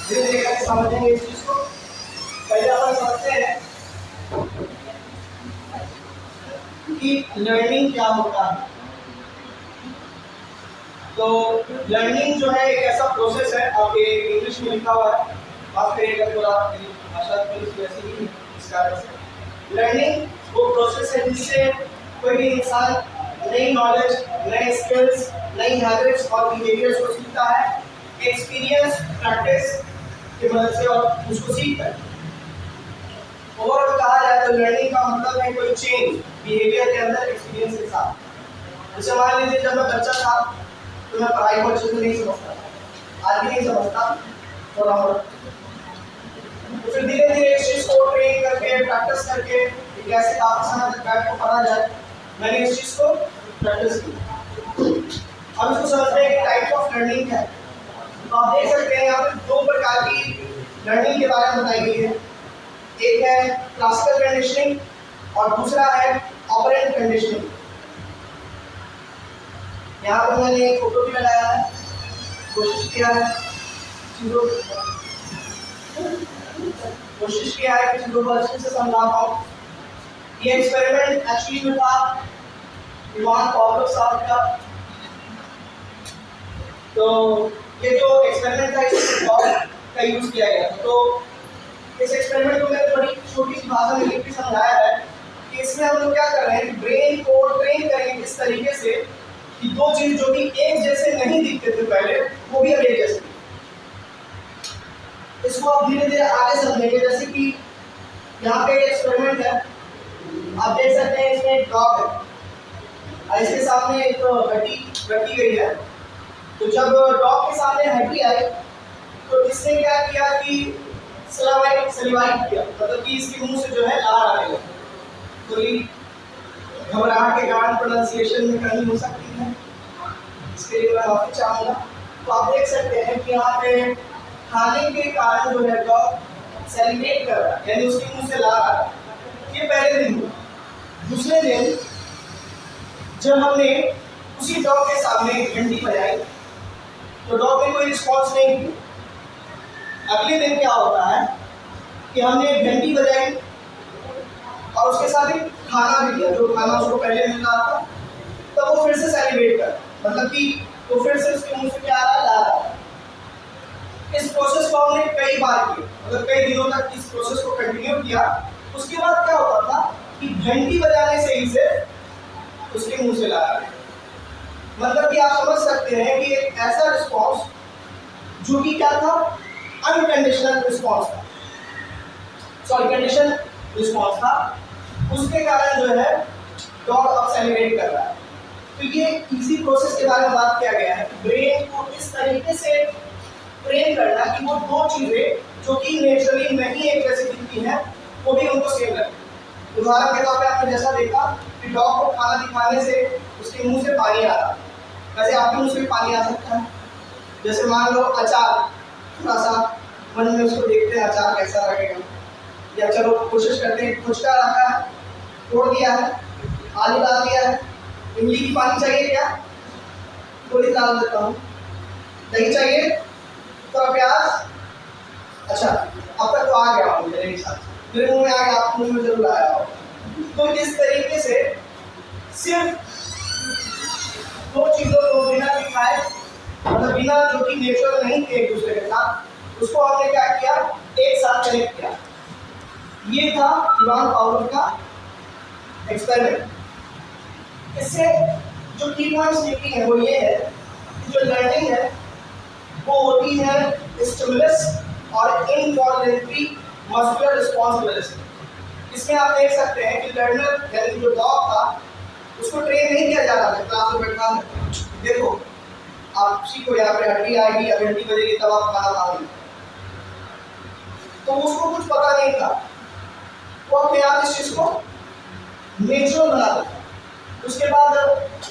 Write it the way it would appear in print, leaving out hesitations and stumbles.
धीरे धीरे करके समझेंगे इस चीज को। पहले अपन समझते हैं कि लर्निंग क्या होता है। तो लर्निंग जो है एक ऐसा प्रोसेस है, आपके इंग्लिश में लिखा हुआ है, बात करिएगा थोड़ा भाषा थोड़ी वैसी ही इस कारण से। लर्निंग वो प्रोसेस है जिससे कोई भी इंसान नई नॉलेज, नए स्किल्स, नई हैबिट्स और बिहेवियर्स को सीखता है एक्सपीरियंस, प्रैक्टिस की मदद से और उसको सीखता है। ओवरऑल कहा जाए तो लर्निंग का मतलब है कोई चेंज बिहेवियर के अंदर एक्सपीरियंस के साथ। जैसे मान लीजिए जब मैं बच्चा था तो मैं पढ़ाई को अच्छे से नहीं समझता था, आज भी नहीं समझता थोड़ा बहुत। तो फिर धीरे धीरे इस चीज को ट्रेन करके प्रैक्टिस करके कैसे काफी समय तक बैठ को पढ़ा जाए, मैंने इस चीज को प्रैक्टिस की। अब इसको समझते हैं कि टाइप ऑफ लर्निंग है। तो आप देख सकते हैं यहाँ पे दो प्रकार की लर्निंग के बारे में बताई गई है। एक है क्लासिकल कंडीशनिंग और दूसरा है ऑपरेंट कंडीशनिंग। यहाँ पर मैंने एक फोटो भी लगाया है, कोशिश किया है कि चीजों को अच्छे से समझा पाऊँ। ये एक्सपेरिमेंट एक्चुअली में था इवान पावलोव साहब का। तो ये जो एक्सपेरिमेंट था इसमें डॉग का यूज किया गया था। तो इस एक्सपेरिमेंट को मैंने बड़ी छोटी सी भाषा में लिख के समझाया है कि इसमें हम लोग क्या कर रहे हैं, ब्रेन को ट्रेन करेंगे इस तरीके से कि दो चीज जो कि एक जैसे नहीं दिखते थे पहले, वो भी अब एक जैसे। इसको आप धीरे धीरे आगे समझेंगे। जैसे कि यहाँ पे एक एक्सपेरिमेंट है, आप देख सकते हैं इसमें एक डॉग है और इसके सामने एक हड्डी रखी गई है। तो जब डॉग के सामने हड्डी आई तो इसने क्या किया कि सलाइवेट किया, मतलब कि इसके मुंह से जो है लार आने लगी। थोड़ी घबराहट के कारण प्रोनाउंसिएशन में कमी हो सकती है, इसके लिए मैं माफी चाहूँगा। तो आप देख सकते हैं कि यहाँ पे खाने के कारण जो है डॉग सेलिब्रेट कर रहा है, यानी उसके मुंह से लार आ रहा है। ये पहले दिन हुआ। दूसरे दिन जब हमने उसी डॉग के सामने घंटी बजाई तो डॉग ने कोई रिस्पॉन्स नहीं किया। अगले दिन क्या होता है कि हमने घंटी बजाई और उसके साथ एक खाना भी दिया, जो खाना उसको पहले मिल रहा था, तब वो फिर से सेलिब्रेट कर, मतलब कि वो फिर से उसके मुंह से क्या आ रहा है, ला रहा है। इस प्रोसेस को हमने कई बार किया, मतलब कई दिनों तक इस प्रोसेस को कंटिन्यू किया। उसके बाद क्या होता था कि घंटी बजाने से ही से उसके मुंह से ला रहा है। मतलब कि आप समझ सकते हैं कि एक ऐसा रिस्पॉन्स जो कि क्या था, अनकंडीशनल रिस्पॉन्स था, सॉरी कंडीशन रिस्पॉन्स था, उसके कारण जो है डॉग अब सेलिब्रेट कर रहा है। तो ये इसी प्रोसेस के बारे में बात किया गया है, ब्रेन को इस तरीके से ट्रेन करना कि वो दो चीजें जो कि नेचुरली नहीं एक जैसी दिखती हैं वो भी उनको सेम लगे। उदाहरण के तौर पे आपने जैसा देखा कि डॉग को खाना दिखाने से उसके मुंह से पानी आ रहा, वैसे आपके मुंह से भी पानी आ सकता है। जैसे मान लो अचार, थोड़ा सा मन में उसको देखते हैं अचार कैसा लगेगा, या चलो कोशिश करते हैं, फुचका रखा है, तोड़ दिया है, आलू डाल दिया है, इमली की पानी चाहिए क्या, थोड़ी डाल देता हूँ, दही चाहिए, थोड़ा प्याज, अच्छा अब तक तो आ गया हूँ मेरे हिसाब से, मेरे मुंह में आ गया, आपके मुंह में जरूर आया हो। तो इस तरीके से सिर्फ दो चीजों को बिना दिखाए, मतलब बिना जो कि नेचुरल नहीं थे एक दूसरे के साथ, उसको हमने क्या किया, एक साथ कनेक्ट किया। ये था इवान पावलोव का एक्सपेरिमेंट। इससे जो की पॉइंट्स निकली है वो ये है कि जो लर्निंग है वो होती है स्टिमुलस और इनवॉलंटरी मस्कुलर रिस्पॉन्स की वजह से। इसमें आप देख सकते हैं कि लर्नर यानी जो डॉग था उसको ट्रेन नहीं किया जा रहा था क्लास में बैठा है, देखो आप सीखो, यहाँ पे हड्डी आएगी या घंटी बजेगी तब आप खाना खाओगे, तो उसको कुछ पता नहीं था, वो अपने आप इस चीज को नेचुरल बना देता। उसके बाद